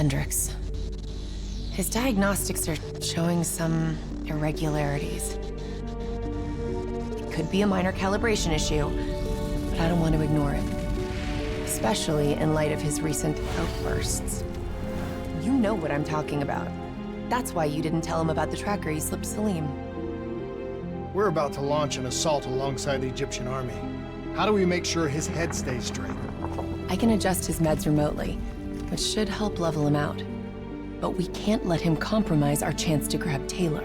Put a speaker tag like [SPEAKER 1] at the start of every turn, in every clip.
[SPEAKER 1] Hendricks. His diagnostics are showing some irregularities. It could be a minor calibration issue, but I don't want to ignore it. Especially in light of his recent outbursts. You know what I'm talking about. That's why you didn't tell him about the tracker he slipped Salim.
[SPEAKER 2] We're about to launch an assault alongside the Egyptian army. How do we make sure his head stays straight?
[SPEAKER 1] I can adjust his meds remotely, which should help level him out. But we can't let him compromise our chance to grab Taylor.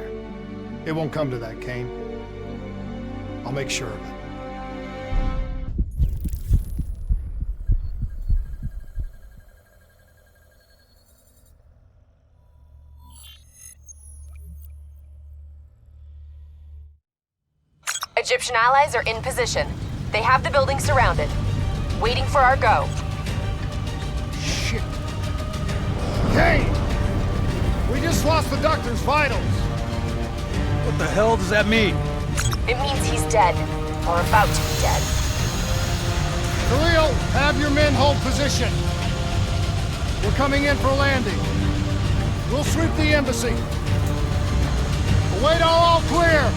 [SPEAKER 2] It won't come to that, Kane. I'll make sure of it.
[SPEAKER 1] Egyptian allies are in position. They have the building surrounded. Waiting for our go.
[SPEAKER 2] Shit. Kane! We just lost the doctor's vitals.
[SPEAKER 3] What the hell does that mean?
[SPEAKER 1] It means he's dead. Or about to be dead.
[SPEAKER 2] Khalil, have your men hold position. We're coming in for landing. We'll sweep the embassy. Await all clear.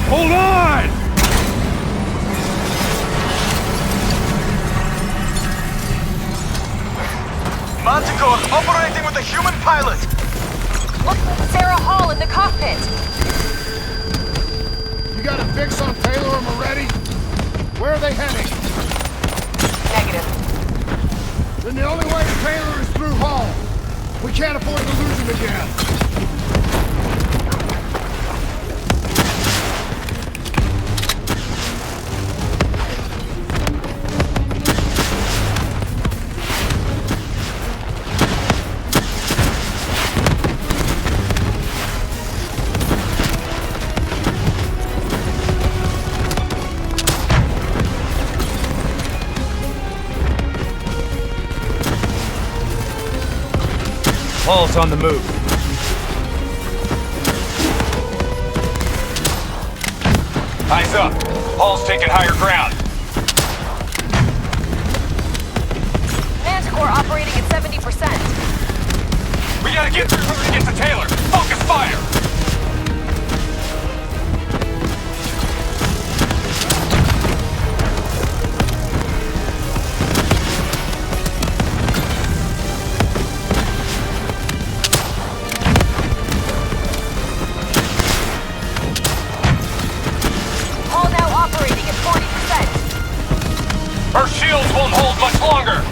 [SPEAKER 3] Hold on!
[SPEAKER 4] Manticore operating with a human pilot!
[SPEAKER 1] Look, Sarah Hall in the cockpit!
[SPEAKER 2] You got a fix on Taylor and Moretti? Where are they heading?
[SPEAKER 1] Negative.
[SPEAKER 2] Then the only way to Taylor is through Hall. We can't afford to lose him again.
[SPEAKER 3] Hall's on the move. Eyes up. Hall's taking higher ground.
[SPEAKER 1] Manticore operating at 70%.
[SPEAKER 3] We gotta get through her to get to Taylor. Focus fire!
[SPEAKER 1] Hall now operating at 40%.
[SPEAKER 3] Her shields won't hold much longer!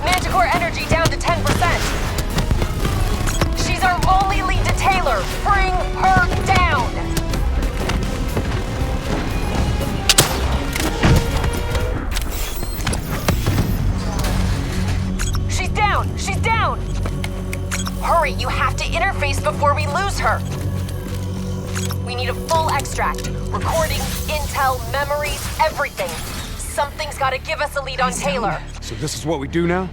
[SPEAKER 1] Manticore energy down to 10%. She's our only lead to Taylor. Bring her down. She's down. She's down. Hurry, you have to interface before we lose her. We need a full extract. Recording, intel, memories, everything. Something's gotta give us a lead on Taylor.
[SPEAKER 3] So this is what we do now?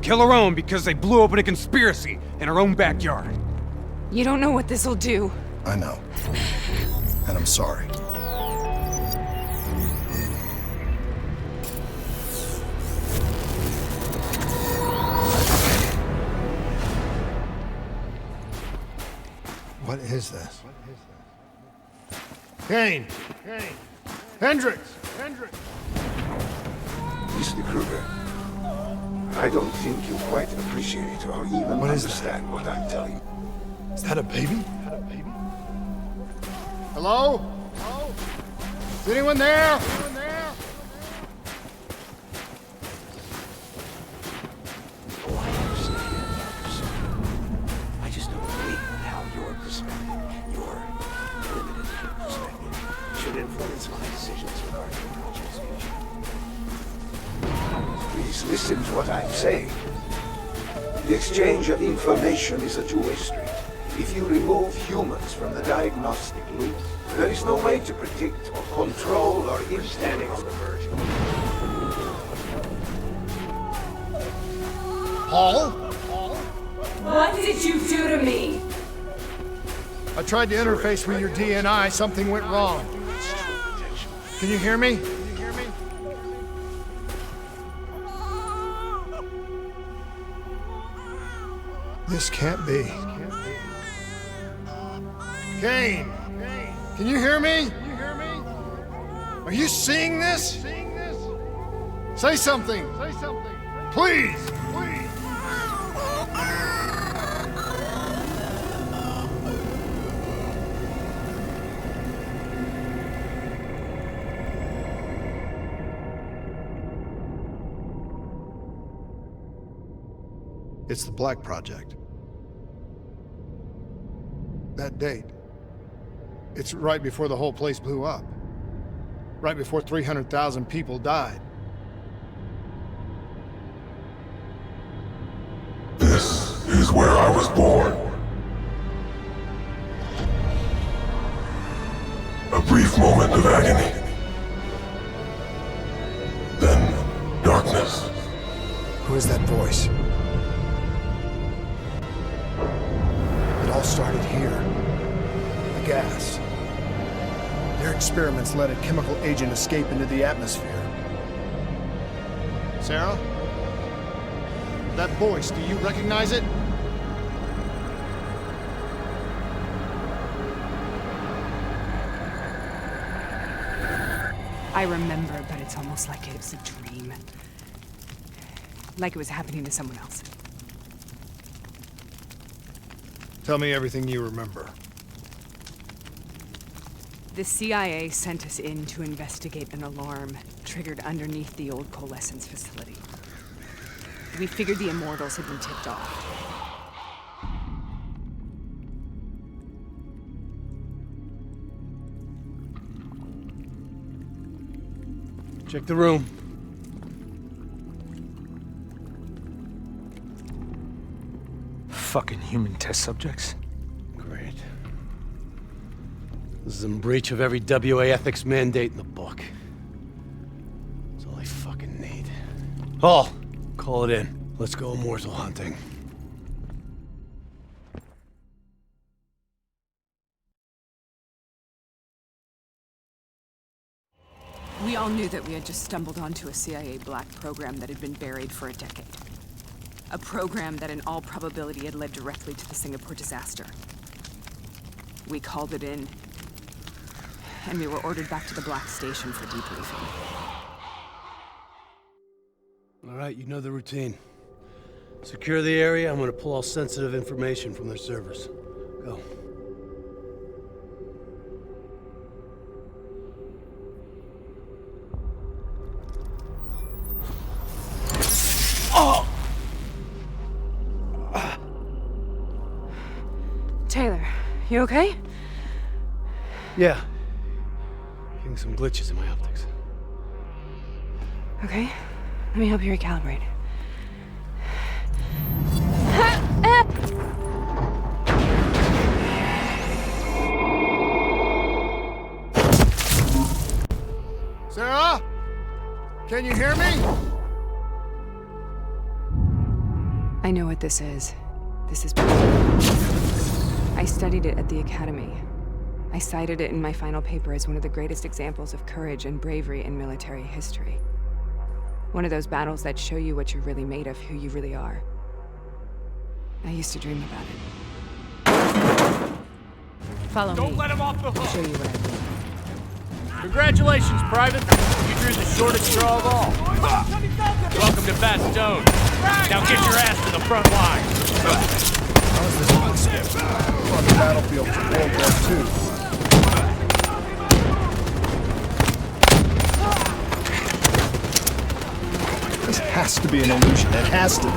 [SPEAKER 3] Kill her own because they blew open a conspiracy in her own backyard.
[SPEAKER 5] You don't know what this'll do.
[SPEAKER 2] I know. And I'm sorry. What is this? Kane! Kane! Hendricks! Hendricks!
[SPEAKER 6] Mr. Kruger, I don't think you quite appreciate or even
[SPEAKER 2] What is
[SPEAKER 6] understand what I'm telling you.
[SPEAKER 2] Is that a baby? Hello? Hello? Is anyone there? Anyone there?
[SPEAKER 6] Oh, I understand. I just don't believe how your perspective, your limited perspective, should influence my decisions regarding robotics. Please listen to what I'm saying. The exchange of information is a two-way street. If you remove humans from the diagnostic loop, there is no way to predict or control or impact on the version.
[SPEAKER 2] Paul?
[SPEAKER 5] What did you do to me?
[SPEAKER 2] I tried to interface with your DNI. Something went wrong. Can you hear me? This can't be. Kane! Can you hear me? Are you seeing this? Say something! Please! It's the Black Project. That date. It's right before the whole place blew up. Right before 300,000 people died.
[SPEAKER 7] This is where I was born. A brief moment of agony. Then, darkness.
[SPEAKER 2] Who is that voice? It all started here. The gas. Their experiments let a chemical agent escape into the atmosphere. Sarah? That voice, do you recognize it?
[SPEAKER 5] I remember, but it's almost like it was a dream. Like it was happening to someone else.
[SPEAKER 2] Tell me everything you remember.
[SPEAKER 5] The CIA sent us in to investigate an alarm triggered underneath the old coalescence facility. We figured the Immortals had been tipped off.
[SPEAKER 3] Check the room.
[SPEAKER 8] Fucking human test subjects.
[SPEAKER 3] Great. This is in breach of every WA ethics mandate in the book. That's all I fucking need. Paul, call it in. Let's go immortal hunting.
[SPEAKER 5] We all knew that we had just stumbled onto a CIA black program that had been buried for a decade. A program that in all probability had led directly to the Singapore disaster. We called it in, and we were ordered back to the Black Station for debriefing.
[SPEAKER 3] All right, you know the routine. Secure the area. I'm gonna pull all sensitive information from their servers. Go.
[SPEAKER 5] Taylor, you okay?
[SPEAKER 3] Yeah. Getting some glitches in my optics.
[SPEAKER 5] Okay, let me help you recalibrate.
[SPEAKER 2] Sarah? Can you hear me?
[SPEAKER 5] I know what this is. This is... I studied it at the Academy. I cited it in my final paper as one of the greatest examples of courage and bravery in military history. One of those battles that show you what you're really made of, who you really are. I used to dream about it. Follow me.
[SPEAKER 4] Don't let him off the
[SPEAKER 5] I'll show
[SPEAKER 4] hook.
[SPEAKER 5] you what I do.
[SPEAKER 9] Congratulations, Private. You drew the shortest straw of all. Welcome to Bastogne. Now get your ass to the front line.
[SPEAKER 2] How is this possible? We're on the battlefield for World War II. This has to be an illusion. It has to be.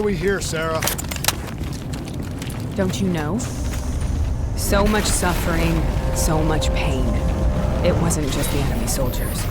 [SPEAKER 2] are we here, Sarah?
[SPEAKER 5] Don't you know? So much suffering, so much pain. It wasn't just the enemy soldiers.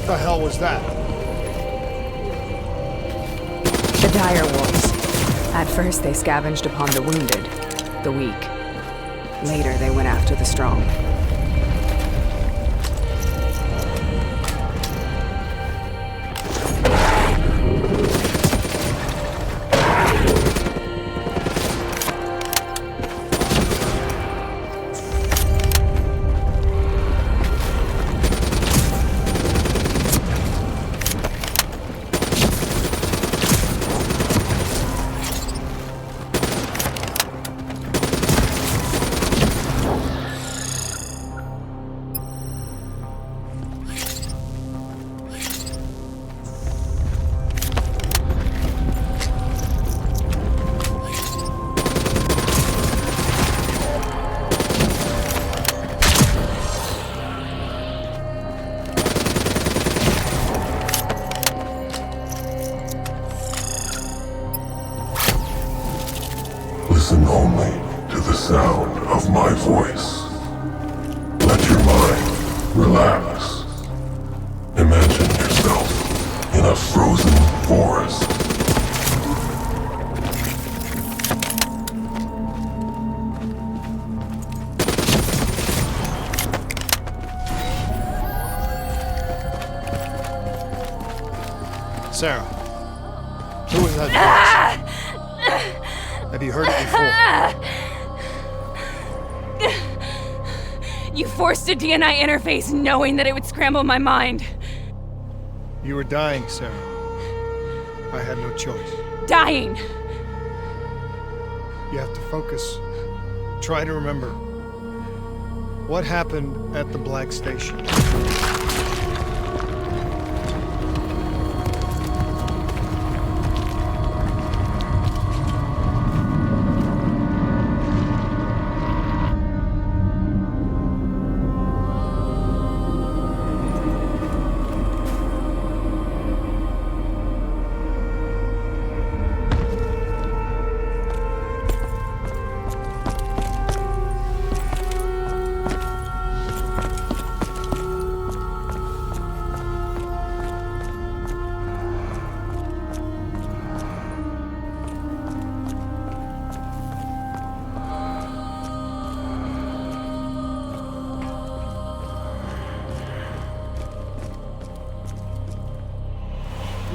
[SPEAKER 2] What the hell was that?
[SPEAKER 5] The dire wolves. At first, they scavenged upon the wounded, the weak. Later, they went after the strong.
[SPEAKER 7] Listen only to the sound of my voice. Let your mind relax. Imagine yourself in a frozen forest.
[SPEAKER 2] Sarah, who was that voice? Have you heard it before?
[SPEAKER 5] You forced a DNI interface knowing that it would scramble my mind.
[SPEAKER 2] You were dying, Sarah. I had no choice.
[SPEAKER 5] Dying!
[SPEAKER 2] You have to focus. Try to remember. What happened at the Black Station?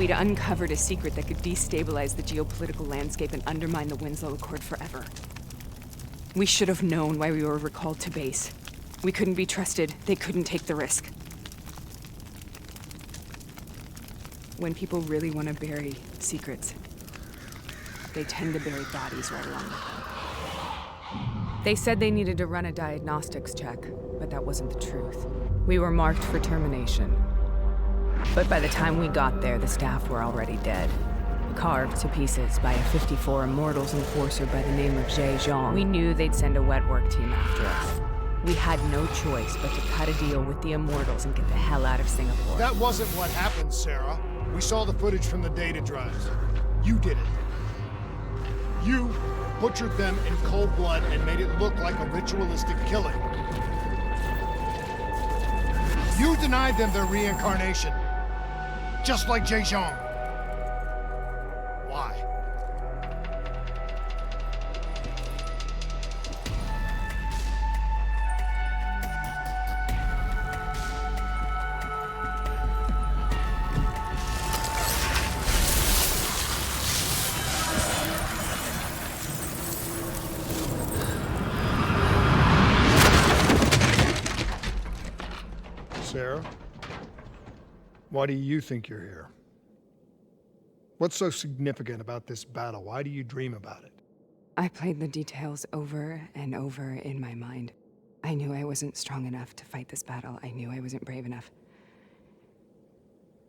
[SPEAKER 5] We'd uncovered a secret that could destabilize the geopolitical landscape and undermine the Winslow Accord forever. We should have known why we were recalled to base. We couldn't be trusted. They couldn't take the risk. When people really want to bury secrets, they tend to bury bodies right along with them. They said they needed to run a diagnostics check, but that wasn't the truth. We were marked for termination. But by the time we got there, the staff were already dead. Carved to pieces by a 54 Immortals enforcer by the name of Jay Zhang. We knew they'd send a wet work team after us. We had no choice but to cut a deal with the Immortals and get the hell out of Singapore.
[SPEAKER 2] That wasn't what happened, Sarah. We saw the footage from the data drives. You did it. You butchered them in cold blood and made it look like a ritualistic killing. You denied them their reincarnation. Just like Jay Zhang. Why? Sarah? Why do you think you're here? What's so significant about this battle? Why do you dream about it?
[SPEAKER 5] I played the details over and over in my mind. I knew I wasn't strong enough to fight this battle. I knew I wasn't brave enough.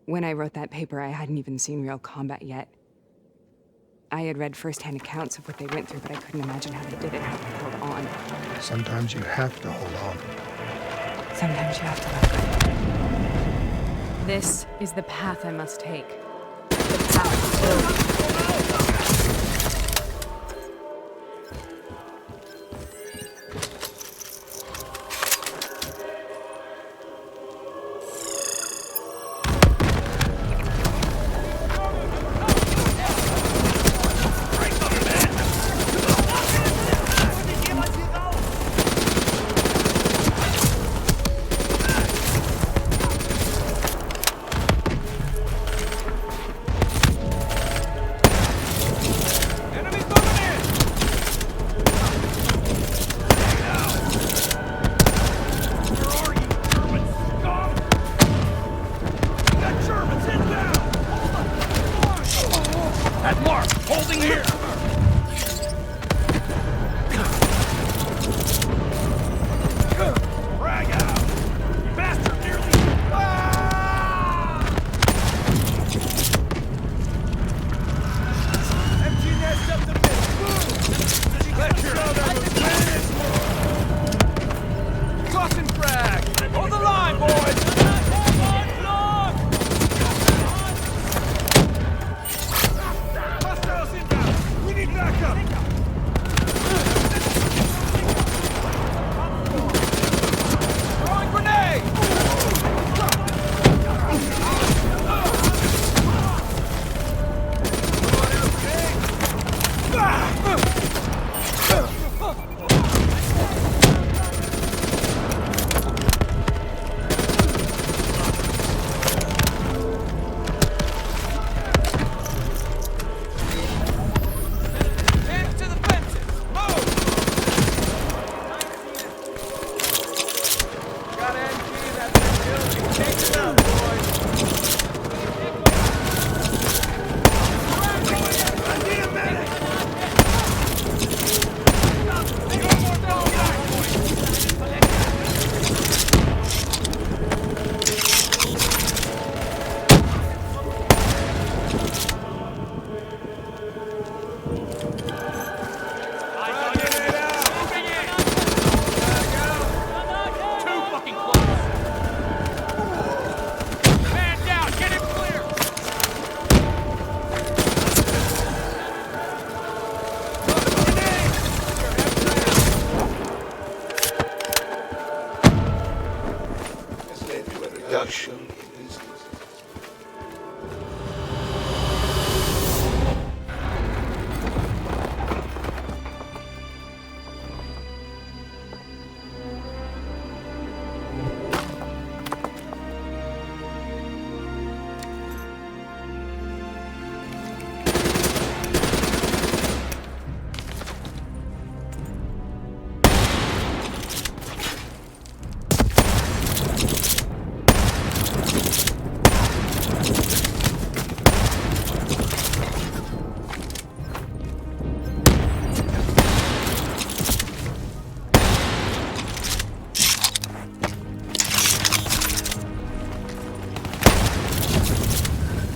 [SPEAKER 5] When I wrote that paper, I hadn't even seen real combat yet. I had read first-hand accounts of what they went through, but I couldn't imagine how they did it, how they held on.
[SPEAKER 2] Sometimes you have to hold on.
[SPEAKER 5] Sometimes you have to let go. This is the path I must take. The path to build.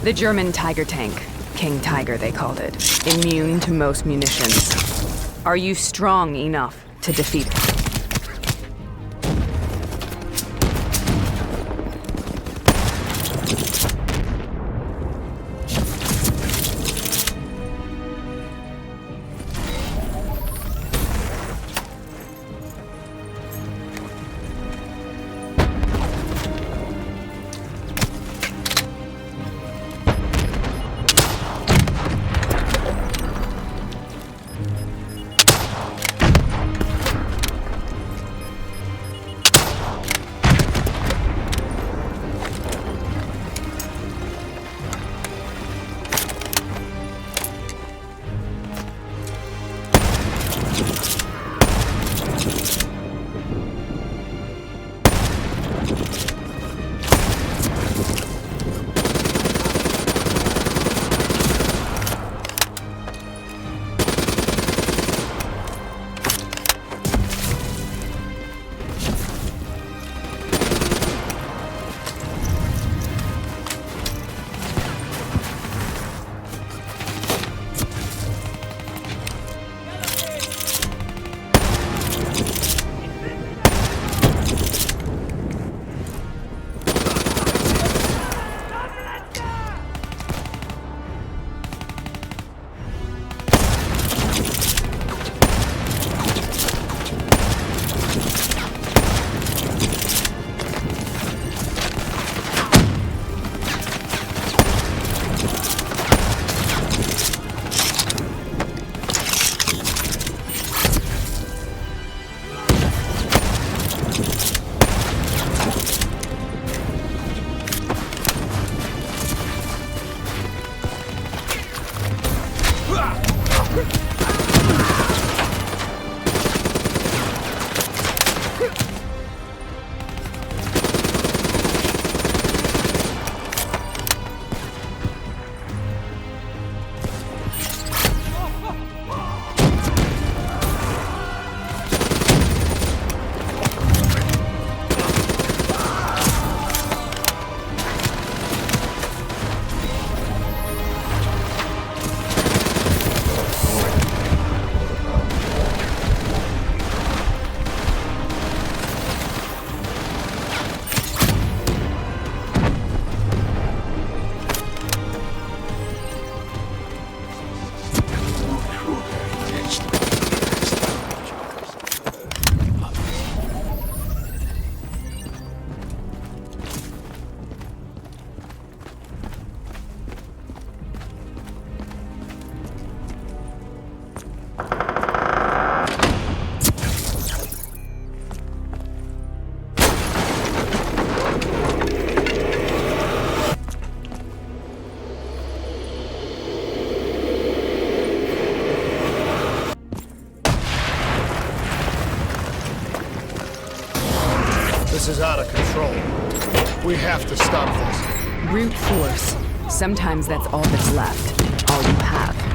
[SPEAKER 5] The German Tiger tank. King Tiger, they called it. Immune to most munitions. Are you strong enough to defeat it?
[SPEAKER 2] This is out of control. We have to stop this.
[SPEAKER 5] Brute force. Sometimes that's all that's left. All you have.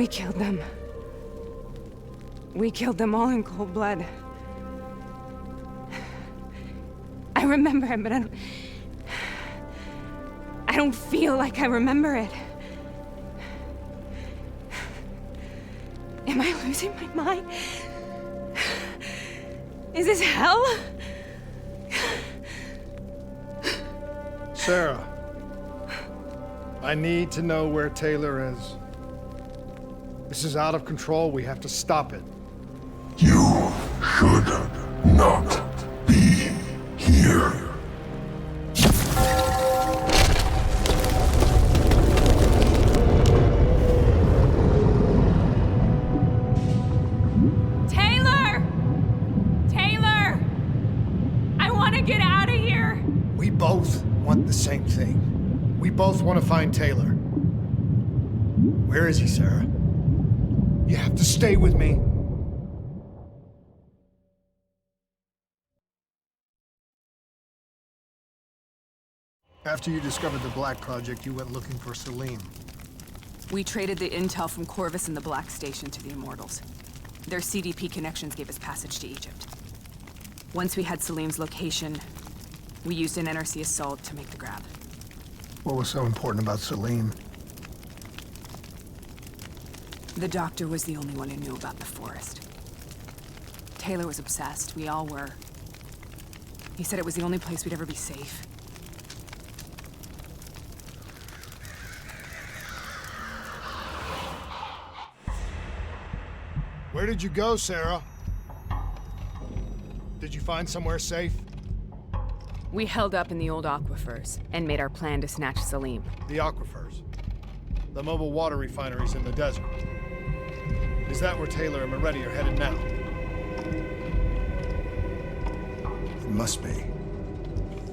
[SPEAKER 5] We killed them. We killed them all in cold blood. I remember it, but I don't feel like I remember it. Am I losing my mind? Is this hell?
[SPEAKER 2] Sarah, I need to know where Taylor is. This is out of control. We have to stop it.
[SPEAKER 7] You should not be here.
[SPEAKER 5] Taylor! Taylor! I want to get out of here!
[SPEAKER 2] We both want the same thing. We both want to find Taylor. Where is he, Sarah? You have to stay with me. After you discovered the Black Project, you went looking for Salim.
[SPEAKER 5] We traded the intel from Corvus and the Black Station to the Immortals. Their CDP connections gave us passage to Egypt. Once we had Salim's location, we used an NRC assault to make the grab.
[SPEAKER 2] What was so important about Salim?
[SPEAKER 5] The doctor was the only one who knew about the forest. Taylor was obsessed. We all were. He said it was the only place we'd ever be safe.
[SPEAKER 2] Where did you go, Sarah? Did you find somewhere safe?
[SPEAKER 5] We held up in the old aquifers and made our plan to snatch Salim.
[SPEAKER 2] The aquifers. The mobile water refineries in the desert. Is that where Taylor and Moretti are headed now?
[SPEAKER 8] It must be.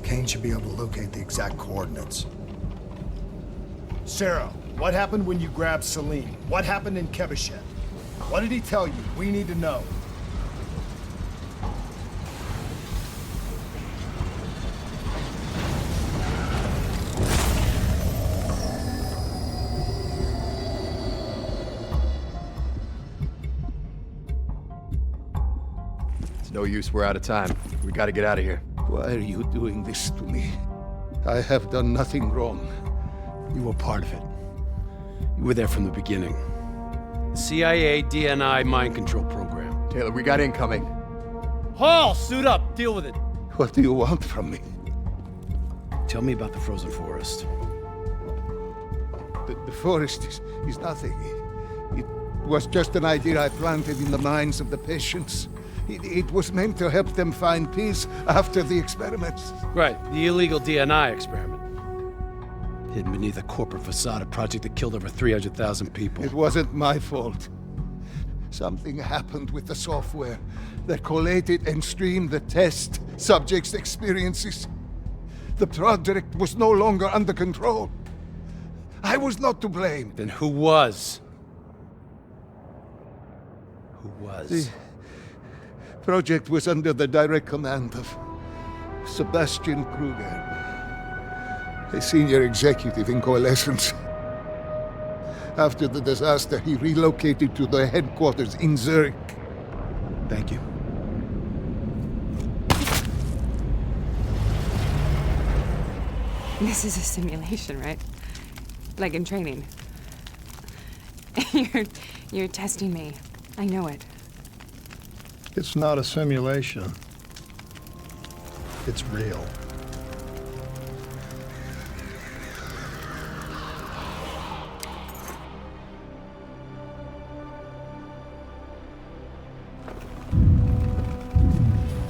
[SPEAKER 8] Kane should be able to locate the exact coordinates.
[SPEAKER 2] Sarah, what happened when you grabbed Salim? What happened in Kevashet? What did he tell you? We need to know.
[SPEAKER 3] It's no use, we're out of time. We gotta get out of here.
[SPEAKER 6] Why are you doing this to me? I have done nothing wrong.
[SPEAKER 3] You were part of it. You were there from the beginning. The CIA DNI mind control program. Taylor, we got incoming. Hall, suit up, deal with it.
[SPEAKER 6] What do you want from me?
[SPEAKER 3] Tell me about the frozen forest.
[SPEAKER 6] The forest is nothing. It was just an idea I planted in the minds of the patients. It was meant to help them find peace after the experiments.
[SPEAKER 3] Right, the illegal DNI experiment. Hidden beneath a corporate facade, a project that killed over 300,000 people.
[SPEAKER 6] It wasn't my fault. Something happened with the software that collated and streamed the test subjects' experiences. The project was no longer under control. I was not to blame.
[SPEAKER 3] Then who was? Who was?
[SPEAKER 6] The project was under the direct command of Sebastian Kruger, a senior executive in Coalescence. After the disaster, he relocated to the headquarters in Zurich.
[SPEAKER 3] Thank you.
[SPEAKER 5] This is a simulation, right? Like in training. You're testing me. I know it.
[SPEAKER 2] It's not a simulation. It's real.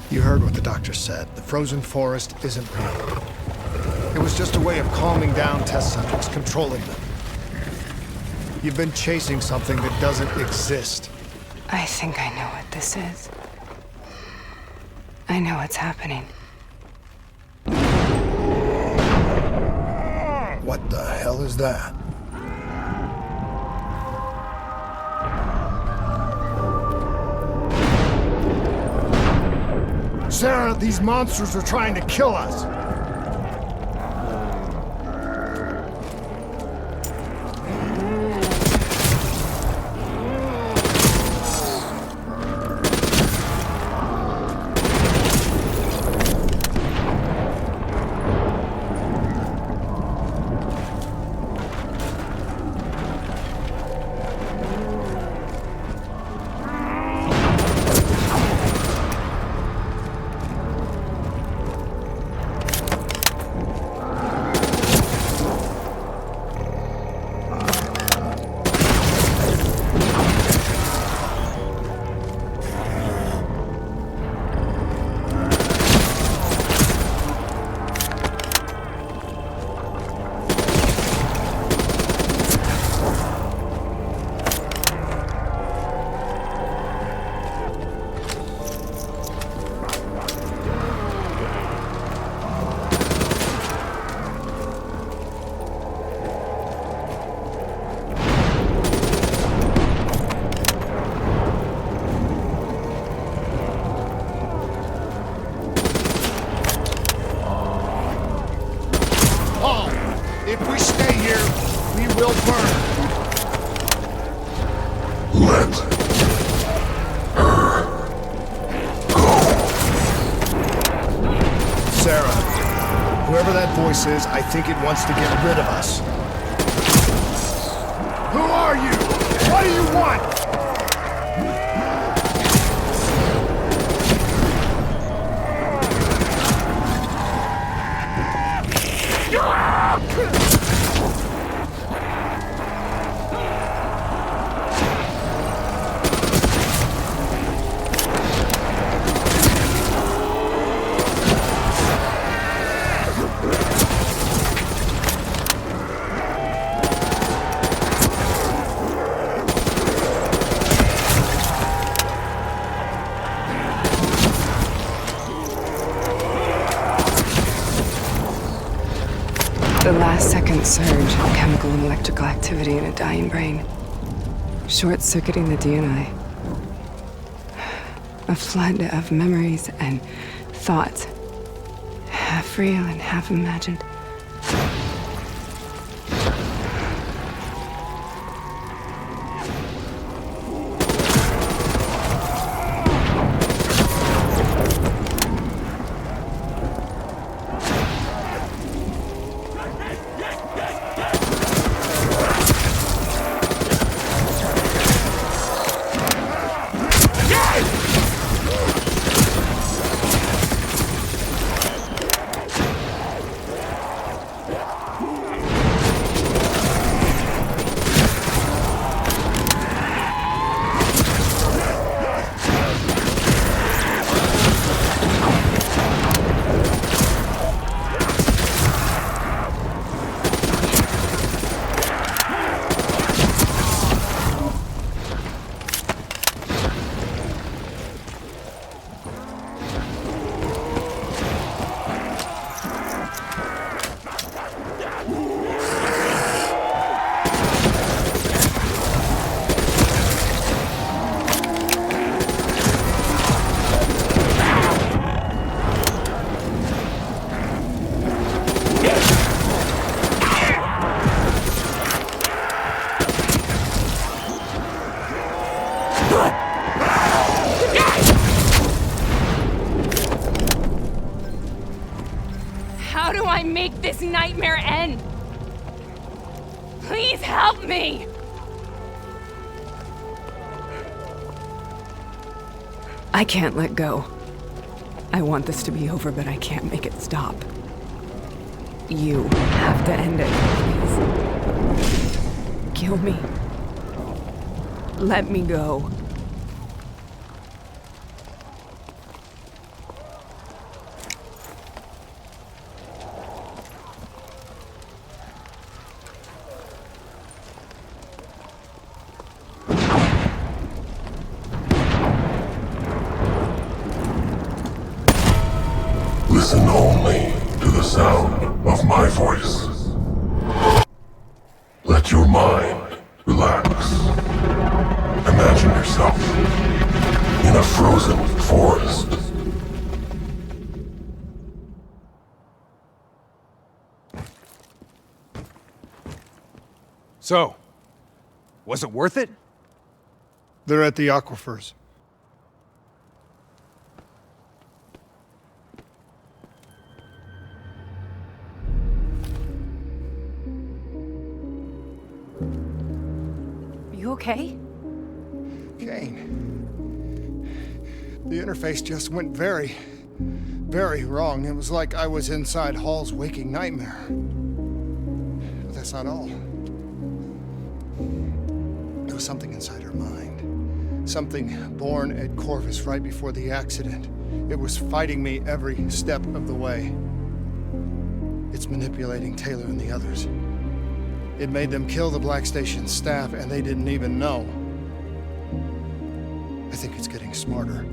[SPEAKER 2] You heard what the doctor said. The frozen forest isn't real. It was just a way of calming down test subjects, controlling them. You've been chasing something that doesn't exist.
[SPEAKER 5] I think I know what this is. I know what's happening.
[SPEAKER 8] What the hell is that?
[SPEAKER 2] Sarah, these monsters are trying to kill us. Whoever that voice is, I think it wants to get rid of us. Who are you? What do you want?
[SPEAKER 5] The last-second surge of chemical and electrical activity in a dying brain. Short-circuiting the DNI. A flood of memories and thoughts. Half real and half imagined. How do I make this nightmare end? Please help me! I can't let go. I want this to be over, but I can't make it stop. You have to end it, please. Kill me. Let me go.
[SPEAKER 7] Listen only to the sound of my voice. Let your mind relax. Imagine yourself in a frozen forest.
[SPEAKER 3] So, was it worth it?
[SPEAKER 2] They're at the aquifers.
[SPEAKER 1] You okay?
[SPEAKER 2] Kane. The interface just went very, very wrong. It was like I was inside Hall's waking nightmare. But that's not all. There was something inside her mind. Something born at Corvus right before the accident. It was fighting me every step of the way. It's manipulating Taylor and the others. It made them kill the Black Station staff, and they didn't even know. I think it's getting smarter.